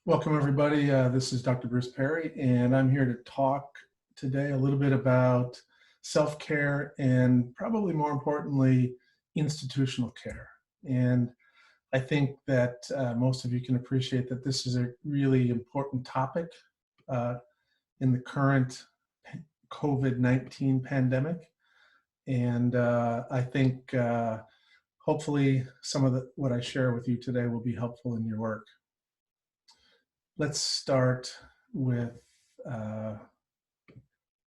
Welcome, everybody. This is Dr. Bruce Perry, and I'm here to talk today a little bit about self-care and probably more importantly, institutional care. And I think that most of you can appreciate that this is a really important topic uh, in the current COVID-19 pandemic. And I think hopefully some of what I share with you today will be helpful in your work. Let's start with uh,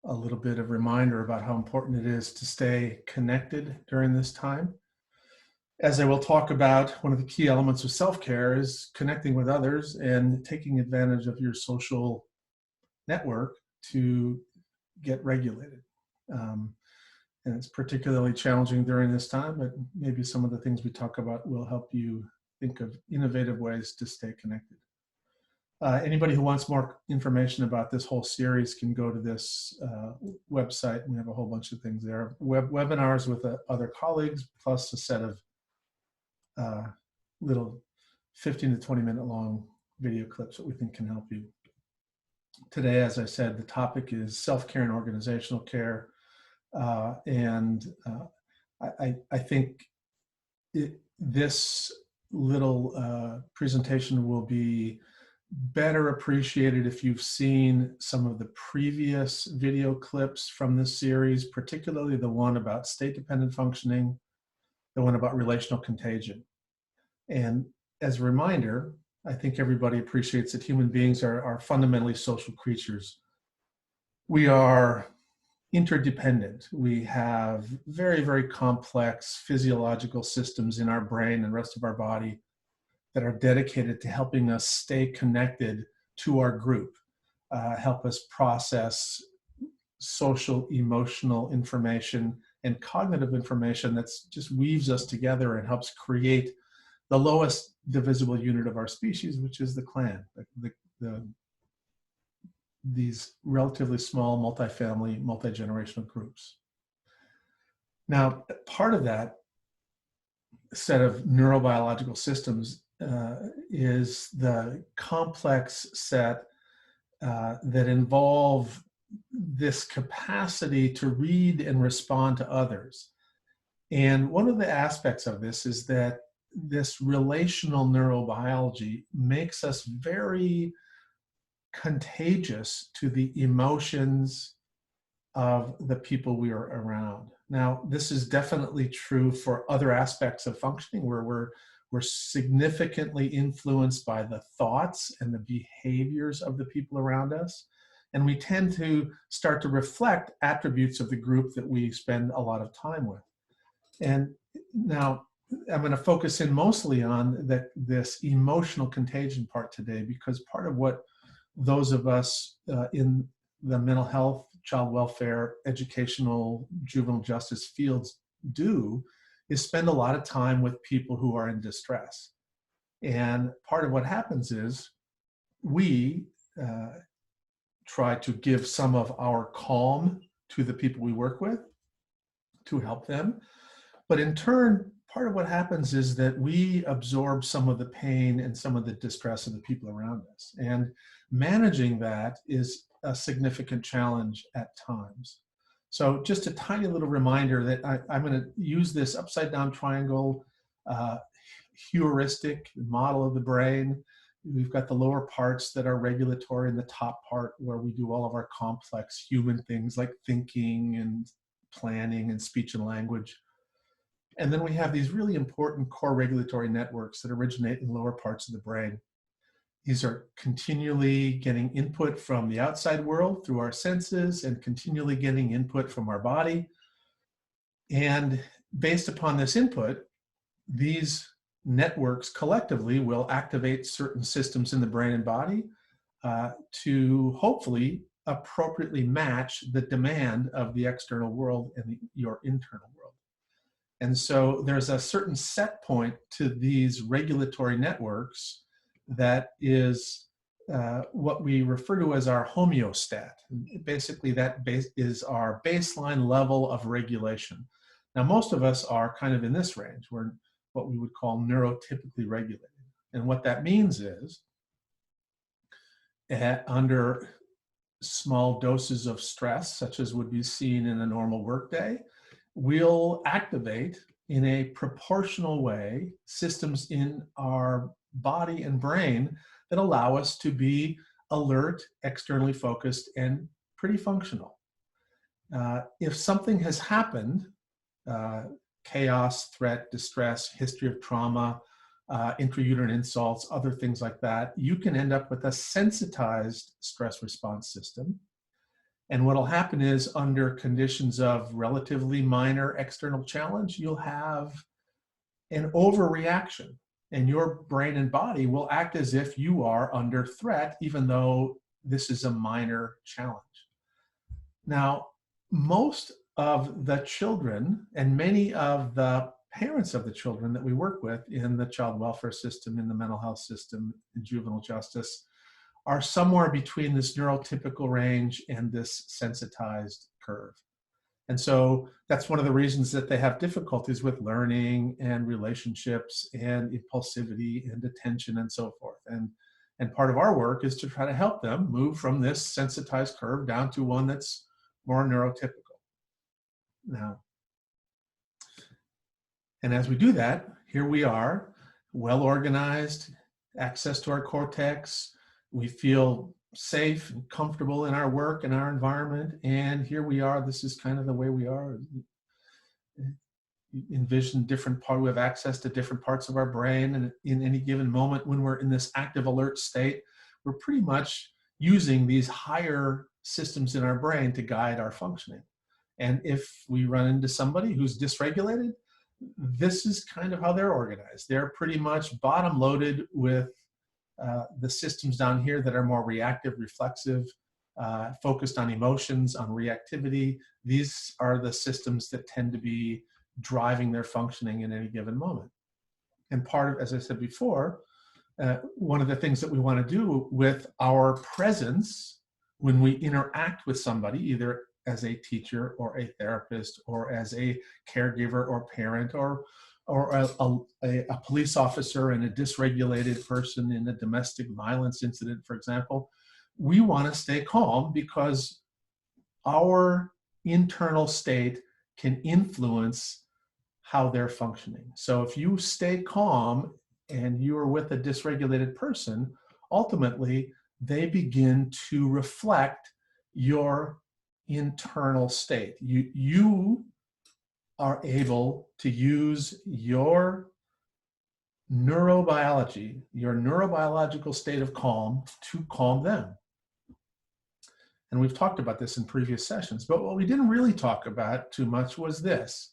a little bit of reminder about how important it is to stay connected during this time. As I will talk about, one of the key elements of self-care is connecting with others and taking advantage of your social network to get regulated. And it's particularly challenging during this time, but maybe some of the things we talk about will help you think of innovative ways to stay connected. Anybody who wants more information about this whole series can go to this website. We have a whole bunch of things there. Webinars with other colleagues, plus a set of little 15 to 20 minute long video clips that we think can help you. Today, as I said, the topic is self-care and organizational care. I think this little presentation will be better appreciated if you've seen some of the previous video clips from this series, particularly the one about state-dependent functioning, the one about relational contagion. And as a reminder, I think everybody appreciates that human beings are fundamentally social creatures. We are interdependent. We have very, very complex physiological systems in our brain and rest of our body that are dedicated to helping us stay connected to our group, help us process social, emotional information and cognitive information that just weaves us together and helps create the lowest divisible unit of our species, which is the clan, these relatively small, multifamily, multi-generational groups. Now, part of that set of neurobiological systems is the complex set that involve this capacity to read and respond to others. And one of the aspects of this is that this relational neurobiology makes us very contagious to the emotions of the people we are around. Now, this is definitely true for other aspects of functioning where we're significantly influenced by the thoughts and the behaviors of the people around us. And we tend to start to reflect attributes of the group that we spend a lot of time with. And now I'm going to focus in mostly on this emotional contagion part today, because part of what those of us in the mental health, child welfare, educational, juvenile justice fields do is spend a lot of time with people who are in distress. And part of what happens is we try to give some of our calm to the people we work with to help them. But in turn, part of what happens is that we absorb some of the pain and some of the distress of the people around us. And managing that is a significant challenge at times. So just a tiny little reminder that I'm going to use this upside down triangle heuristic model of the brain. We've got the lower parts that are regulatory and the top part where we do all of our complex human things like thinking and planning and speech and language. And then we have these really important core regulatory networks that originate in lower parts of the brain. These are continually getting input from the outside world through our senses and continually getting input from our body. And based upon this input, these networks collectively will activate certain systems in the brain and body to hopefully appropriately match the demand of the external world and your internal world. And so there's a certain set point to these regulatory networks that is what we refer to as our homeostat. Basically, that is our baseline level of regulation. Now, most of us are kind of in this range. We're what we would call neurotypically regulated. And what that means is under small doses of stress, such as would be seen in a normal workday, will activate in a proportional way systems in our body and brain that allow us to be alert, externally focused, and pretty functional. If something has happened, chaos, threat, distress, history of trauma, intrauterine insults, other things like that, you can end up with a sensitized stress response system. And what will happen is, under conditions of relatively minor external challenge, you'll have an overreaction, and your brain and body will act as if you are under threat, even though this is a minor challenge. Now, most of the children and many of the parents of the children that we work with in the child welfare system, in the mental health system, in juvenile justice, are somewhere between this neurotypical range and this sensitized curve. And so that's one of the reasons that they have difficulties with learning and relationships and impulsivity and attention and so forth. And part of our work is to try to help them move from this sensitized curve down to one that's more neurotypical. Now, and as we do that, here we are, well organized, access to our cortex. We feel safe and comfortable in our work and our environment. And here we are, this is kind of the way we are. Envision different parts, we have access to different parts of our brain. And in any given moment, when we're in this active alert state, we're pretty much using these higher systems in our brain to guide our functioning. And if we run into somebody who's dysregulated, this is kind of how they're organized. They're pretty much bottom loaded with the systems down here that are more reactive, reflexive, focused on emotions, on reactivity. These are the systems that tend to be driving their functioning in any given moment. And part of, as I said before, one of the things that we want to do with our presence when we interact with somebody, either as a teacher or a therapist or as a caregiver or parent or a police officer and a dysregulated person in a domestic violence incident, for example, we want to stay calm because our internal state can influence how they're functioning. So if you stay calm and you're with a dysregulated person, ultimately they begin to reflect your internal state. You are able to use your neurobiology, your neurobiological state of calm, to calm them. And we've talked about this in previous sessions, but what we didn't really talk about too much was this.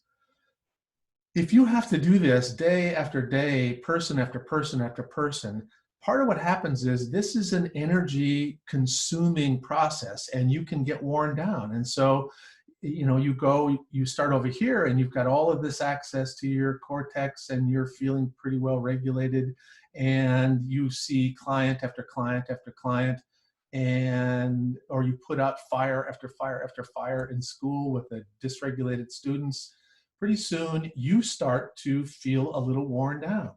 If you have to do this day after day, person after person after person, part of what happens is this is an energy consuming process and you can get worn down. And so, you know, you start over here and you've got all of this access to your cortex and you're feeling pretty well regulated, and you see client after client after client, or you put out fire after fire after fire in school with the dysregulated students. Pretty soon you start to feel a little worn down.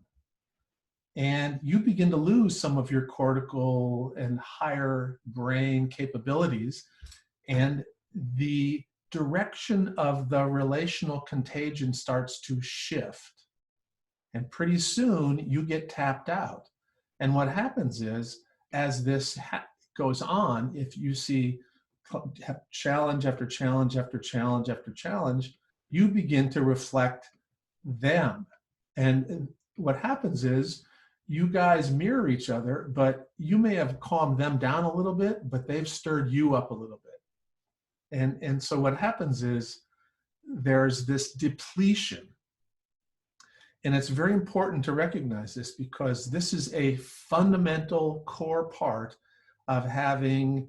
And you begin to lose some of your cortical and higher brain capabilities. And the direction of the relational contagion starts to shift. And pretty soon you get tapped out. And what happens is, as this goes on, if you see challenge after challenge after challenge after challenge, you begin to reflect them. And what happens is, you guys mirror each other, but you may have calmed them down a little bit, but they've stirred you up a little bit. And so what happens is there's this depletion. And it's very important to recognize this, because this is a fundamental core part of having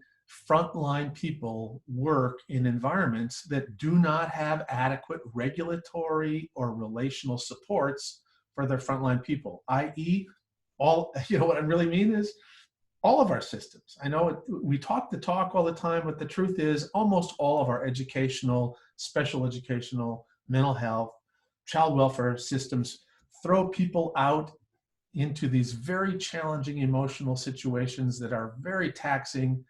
frontline people work in environments that do not have adequate regulatory or relational supports for their frontline people, i.e., what I really mean is all of our systems. I know we talk the talk all the time, but the truth is almost all of our educational, special educational, mental health, child welfare systems throw people out into these very challenging emotional situations that are very taxing,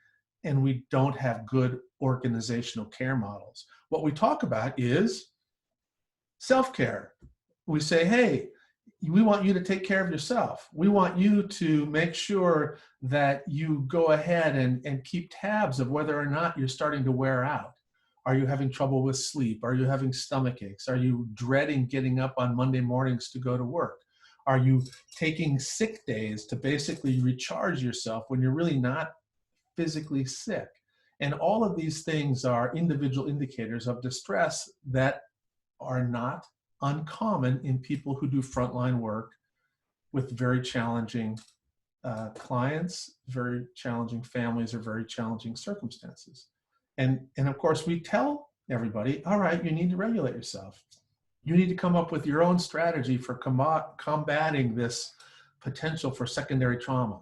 and we don't have good organizational care models. What we talk about is self-care. We say, hey, we want you to take care of yourself. We want you to make sure that you go ahead and keep tabs of whether or not you're starting to wear out. Are you having trouble with sleep? Are you having stomach aches? Are you dreading getting up on Monday mornings to go to work? Are you taking sick days to basically recharge yourself when you're really not physically sick? And all of these things are individual indicators of distress that are not uncommon in people who do frontline work with very challenging clients, very challenging families, or very challenging circumstances. And of course, we tell everybody, all right, you need to regulate yourself. You need to come up with your own strategy for combating this potential for secondary trauma.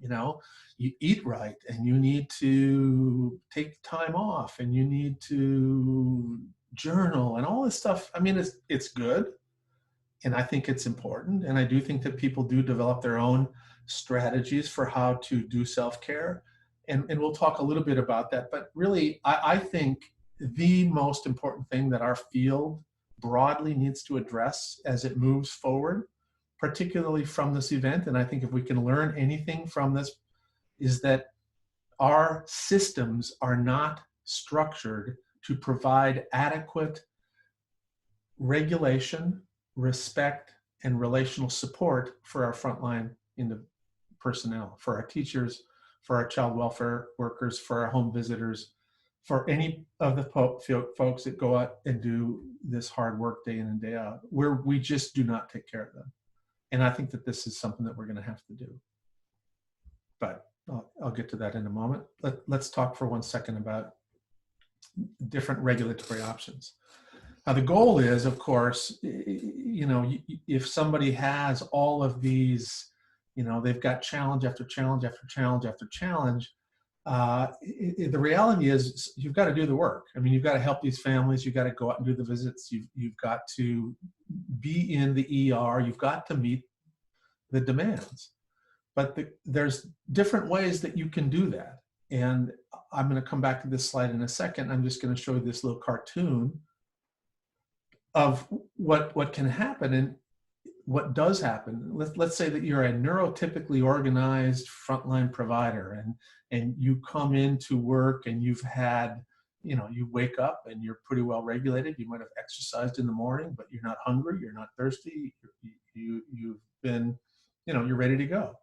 You know, you eat right, and you need to take time off, and you need to journal and all this stuff. I mean, it's good, and I think it's important, and I do think that people do develop their own strategies for how to do self-care, and we'll talk a little bit about that. But really, I think the most important thing that our field broadly needs to address as it moves forward, particularly from this event, and I think if we can learn anything from this, is that our systems are not structured to provide adequate regulation, respect, and relational support for our frontline personnel, for our teachers, for our child welfare workers, for our home visitors, for any of the folks that go out and do this hard work day in and day out, where we just do not take care of them. And I think that this is something that we're going to have to do. But I'll get to that in a moment. Let's talk for 1 second about different regulatory options. Now, the goal is, of course, you know, if somebody has all of these, you know, they've got challenge after challenge after challenge after challenge, the reality is you've got to do the work. I mean, you've got to help these families. You've got to go out and do the visits. You've got to be in the ER. You've got to meet the demands. But there's different ways that you can do that. And I'm going to come back to this slide in a second. I'm just going to show you this little cartoon of what can happen and what does happen. Let's say that you're a neurotypically organized frontline provider, and you come into work and you've had, you know, you wake up and you're pretty well regulated. You might have exercised in the morning, but you're not hungry, you're not thirsty, you've been, you know, you're ready to go.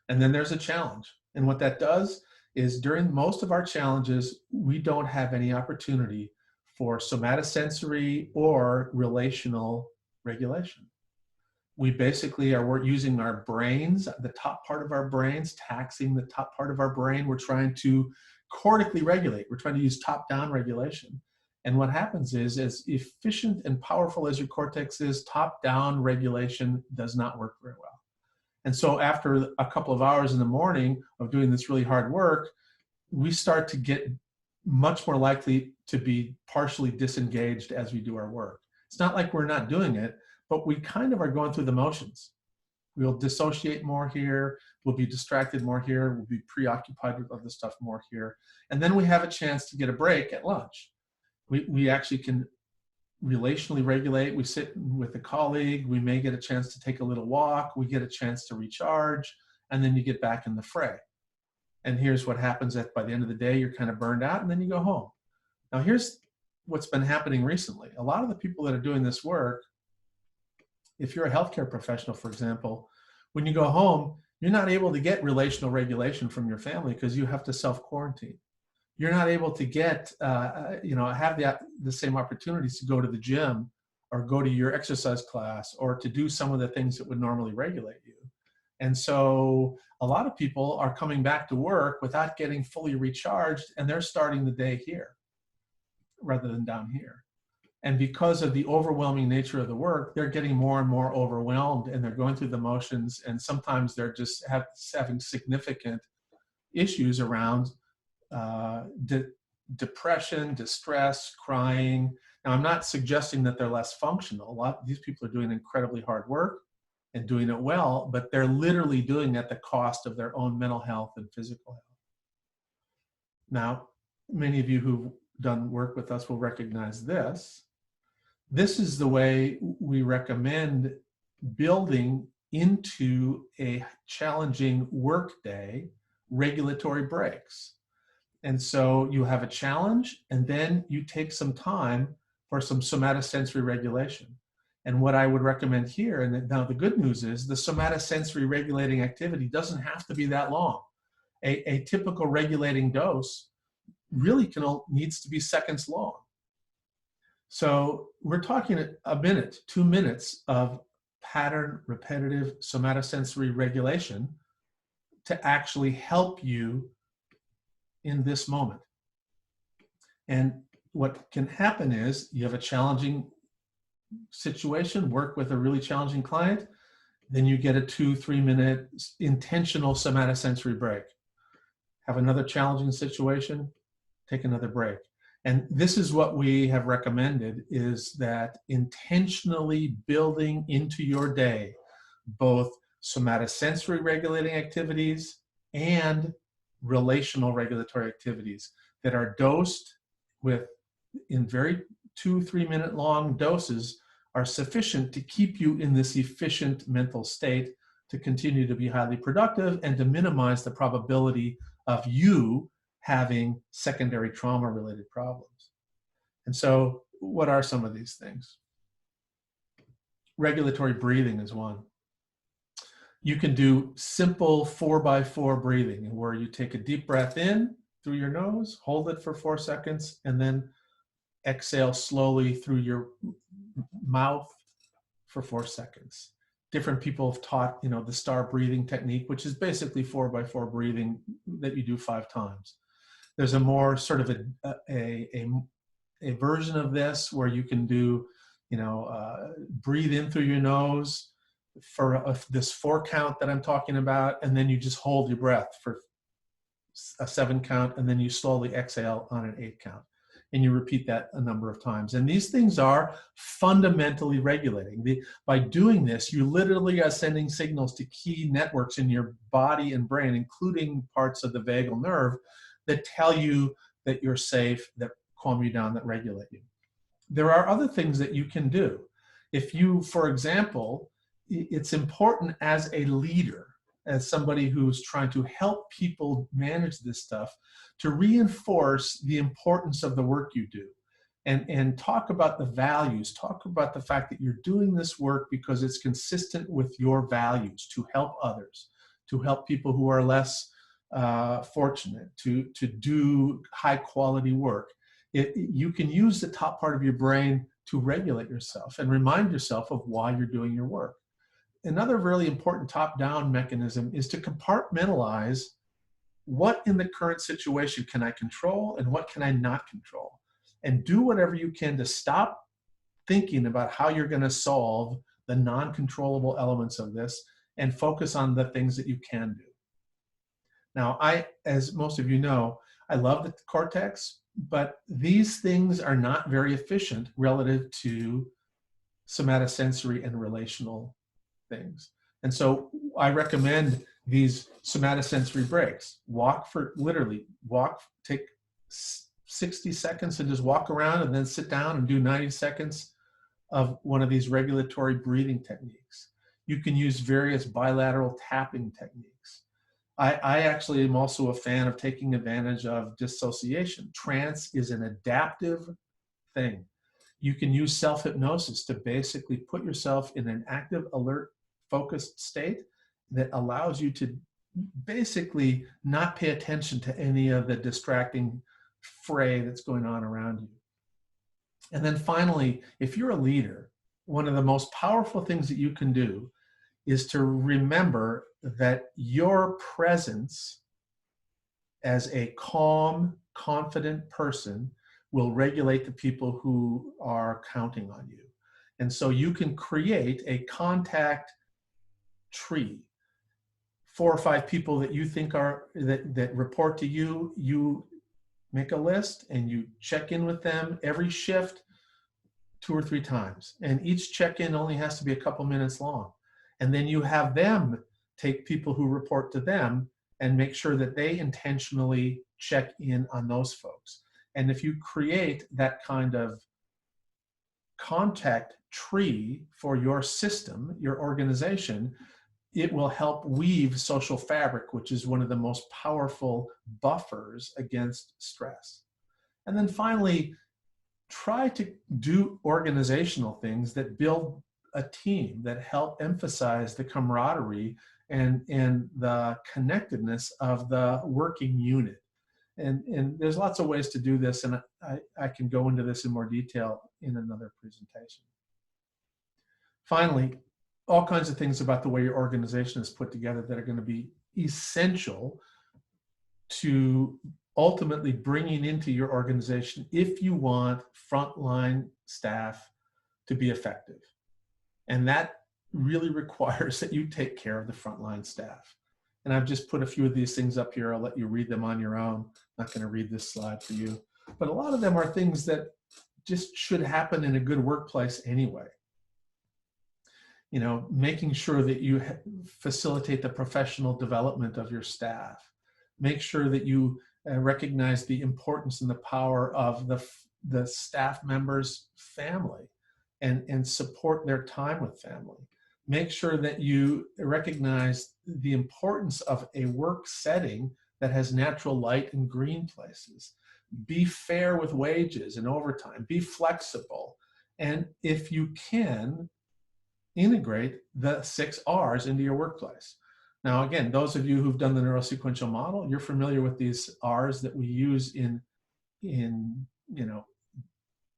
And then there's a challenge. And what that does is during most of our challenges, we don't have any opportunity for somatosensory or relational regulation. We basically are using our brains, the top part of our brains, taxing the top part of our brain. We're trying to cortically regulate. We're trying to use top-down regulation. And what happens is, as efficient and powerful as your cortex is, top-down regulation does not work very well. And so after a couple of hours in the morning of doing this really hard work, we start to get much more likely to be partially disengaged as we do our work. It's not like we're not doing it, but we kind of are going through the motions. We'll dissociate more here, we'll be distracted more here, we'll be preoccupied with other stuff more here. And then we have a chance to get a break at lunch. We actually can relationally regulate. We sit with a colleague, we may get a chance to take a little walk, we get a chance to recharge, and then you get back in the fray. And here's what happens by the end of the day, you're kind of burned out, and then you go home. Now here's what's been happening recently. A lot of the people that are doing this work, if you're a healthcare professional, for example, when you go home, you're not able to get relational regulation from your family because you have to self-quarantine. You're not able to get, you know, have the same opportunities to go to the gym or go to your exercise class or to do some of the things that would normally regulate you. And so a lot of people are coming back to work without getting fully recharged, and they're starting the day here rather than down here. And because of the overwhelming nature of the work, they're getting more and more overwhelmed, and they're going through the motions, and sometimes they're just having significant issues around depression, distress, crying. Now, I'm not suggesting that they're less functional. A lot of these people are doing incredibly hard work. and doing it well, but they're literally doing it at the cost of their own mental health and physical health. Now, many of you who've done work with us will recognize this. This is the way we recommend building into a challenging workday regulatory breaks. And so you have a challenge, and then you take some time for some somatosensory regulation. And what I would recommend here, and now the good news is the somatosensory regulating activity doesn't have to be that long. A typical regulating dose really needs to be seconds long. So we're talking a minute, 2 minutes of pattern repetitive somatosensory regulation to actually help you in this moment. And what can happen is you have a challenging situation, work with a really challenging client, then you get a 2-3 minute intentional somatosensory break. Have another challenging situation, take another break. And this is what we have recommended, is that intentionally building into your day both somatosensory regulating activities and relational regulatory activities that are dosed with, in very 2-3 minute long doses, are sufficient to keep you in this efficient mental state to continue to be highly productive and to minimize the probability of you having secondary trauma related problems. And so what are some of these things? Regulatory breathing is one. You can do simple 4x4 breathing, where you take a deep breath in through your nose, hold it for 4 seconds, and then exhale slowly through your mouth for 4 seconds. Different people have taught, the star breathing technique, which is basically 4x4 breathing that you do 5 times. There's a more sort of a version of this where you can do, breathe in through your nose for this 4 count that I'm talking about, and then you just hold your breath for a 7 count, and then you slowly exhale on an 8 count. And you repeat that a number of times. And these things are fundamentally regulating. By doing this, you literally are sending signals to key networks in your body and brain, including parts of the vagal nerve, that tell you that you're safe, that calm you down, that regulate you. There are other things that you can do. If you, for example, it's important as a leader, as somebody who's trying to help people manage this stuff, to reinforce the importance of the work you do and talk about the values, talk about the fact that you're doing this work because it's consistent with your values to help others, to help people who are less fortunate, to do high quality work. You can use the top part of your brain to regulate yourself and remind yourself of why you're doing your work. Another really important top-down mechanism is to compartmentalize what in the current situation can I control and what can I not control, and do whatever you can to stop thinking about how you're going to solve the non-controllable elements of this and focus on the things that you can do. Now, as most of you know, I love the cortex, but these things are not very efficient relative to somatosensory and relational things. And so I recommend these somatosensory breaks. Take 60 seconds and just walk around, and then sit down and do 90 seconds of one of these regulatory breathing techniques. You can use various bilateral tapping techniques. I actually am also a fan of taking advantage of dissociation. Trance is an adaptive thing. You can use self-hypnosis to basically put yourself in an active, alert, focused state that allows you to basically not pay attention to any of the distracting fray that's going on around you. And then finally, if you're a leader, one of the most powerful things that you can do is to remember that your presence as a calm, confident person will regulate the people who are counting on you. And so you can create a contact tree. 4 or 5 people that you think that report to you, you make a list and you check in with them every shift 2 or 3 times. And each check-in only has to be a couple minutes long. And then you have them take people who report to them and make sure that they intentionally check in on those folks. And if you create that kind of contact tree for your system, your organization, it will help weave social fabric, which is one of the most powerful buffers against stress. And then finally, try to do organizational things that build a team, that help emphasize the camaraderie and the connectedness of the working unit. And there's lots of ways to do this, and I can go into this in more detail in another presentation. Finally, all kinds of things about the way your organization is put together that are going to be essential to ultimately bringing into your organization if you want frontline staff to be effective. And that really requires that you take care of the frontline staff. And I've just put a few of these things up here. I'll let you read them on your own. I'm not going to read this slide for you. But a lot of them are things that just should happen in a good workplace anyway. You know, making sure that you facilitate the professional development of your staff. Make sure that you recognize the importance and the power of the staff member's family and support their time with family. Make sure that you recognize the importance of a work setting that has natural light and green places. Be fair with wages and overtime. Be flexible. And if you can, integrate the 6 R's into your workplace. Now, again, those of you who've done the neurosequential model, you're familiar with these R's that we use in you know,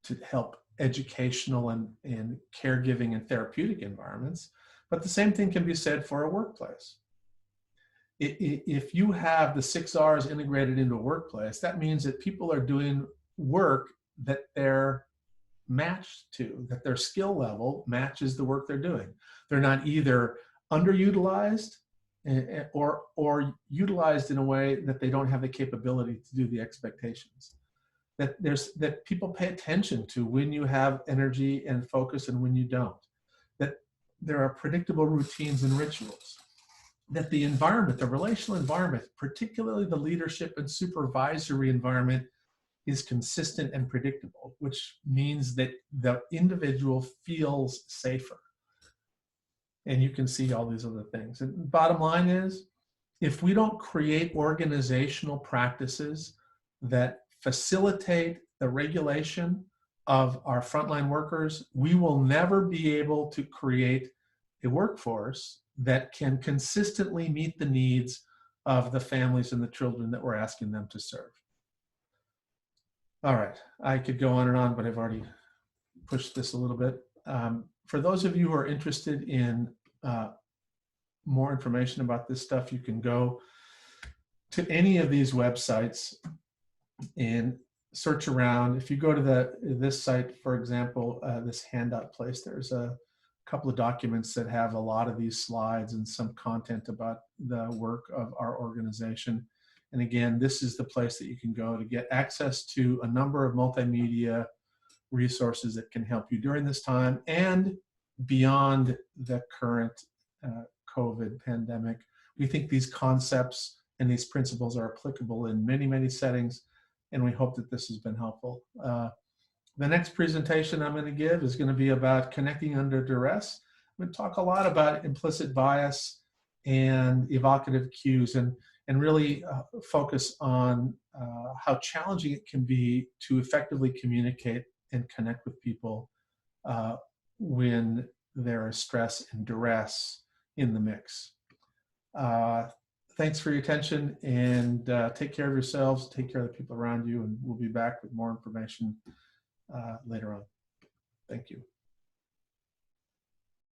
to help educational and caregiving and therapeutic environments. But the same thing can be said for a workplace. If you have the 6 R's integrated into a workplace, that means that people are doing work that they're matched to, that their skill level matches the work they're doing. They're not either underutilized or utilized in a way that they don't have the capability to do the expectations. That people pay attention to when you have energy and focus and when you don't. That there are predictable routines and rituals. That the environment, the relational environment, particularly the leadership and supervisory environment, is consistent and predictable, which means that the individual feels safer. And you can see all these other things. And bottom line is, if we don't create organizational practices that facilitate the regulation of our frontline workers, we will never be able to create a workforce that can consistently meet the needs of the families and the children that we're asking them to serve. All right, I could go on and on, but I've already pushed this a little bit. For those of you who are interested in more information about this stuff, you can go to any of these websites and search around. If you go to this site, for example, this handout place, there's a couple of documents that have a lot of these slides and some content about the work of our organization. And again, this is the place that you can go to get access to a number of multimedia resources that can help you during this time and beyond the current COVID pandemic. We think these concepts and these principles are applicable in many, many settings, and we hope that this has been helpful. The next presentation I'm going to give is going to be about connecting under duress. I'm going to talk a lot about implicit bias and evocative cues, and really focus on how challenging it can be to effectively communicate and connect with people when there is stress and duress in the mix. Thanks for your attention, and take care of yourselves, take care of the people around you, and we'll be back with more information later on. Thank you.